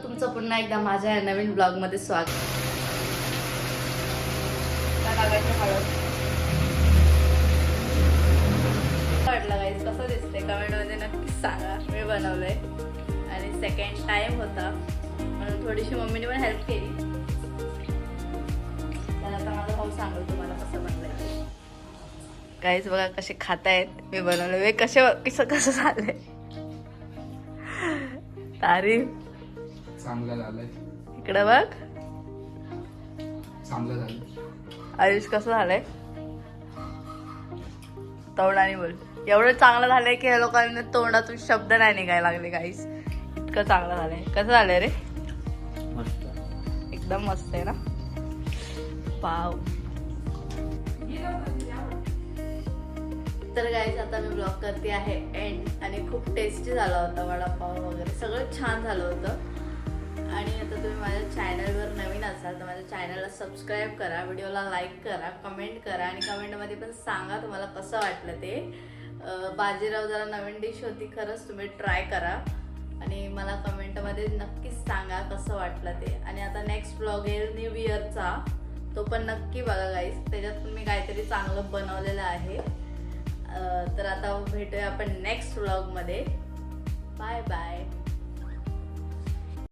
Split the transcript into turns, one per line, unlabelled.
तुमचं पुन्हा एकदा माझ्या या नवीन ब्लॉग मध्ये स्वागत. वाटलं गाईस कसं दिसतंय कमेंट मध्ये नक्कीच सांगा. मी बनवलंय आणि सेकंड टाइम होता म्हणून थोडीशी मम्मीने पण हेल्प केली. तर आता माझा भाऊ सांगेल तुम्हाला कसं बनलंय. गाईस बघा कसे खातायत. मी बनवलं वे कसं झालंय. तारीफ
चांगलं झालंय.
इकडं बघ.
चांगलं झालं.
आयुष कसं झालंय तोंडाने बोल. एवढं चांगलं झालंय की ह्या लोकांना तोंडातून शब्द नाही निघायला लागले गाईस. इतकं चांगलं झालंय. कसं झालंय रे.
मस्त
एकदम मस्त आहे ना. पाव. तर गाईस आता मी ब्लॉग करते आहे एंड. आणि खूप टेस्टी झाला होता वडापाव वगैरे सगळं छान झालं होतं. आणि आता तुम्ही माझ्या चॅनलवर नवीन असाल तर माझ्या चॅनलला सबस्क्राईब करा, व्हिडिओला लाईक करा, कमेंट करा आणि कमेंटमध्ये पण सांगा तुम्हाला कसं वाटलं ते. बाजीराव जरा नवीन डिश होती, खरंच तुम्ही ट्राय करा आणि मला कमेंटमध्ये नक्कीच सांगा कसं वाटलं ते. आणि आता नेक्स्ट ब्लॉग येईल न्यू इयरचा, तो पण नक्की बघा गाईस. त्याच्यात पण मी काहीतरी चांगलं बनवलेलं आहे. तर आता भेटूया आपण नेक्स्ट व्लॉगमध्ये. Bye bye.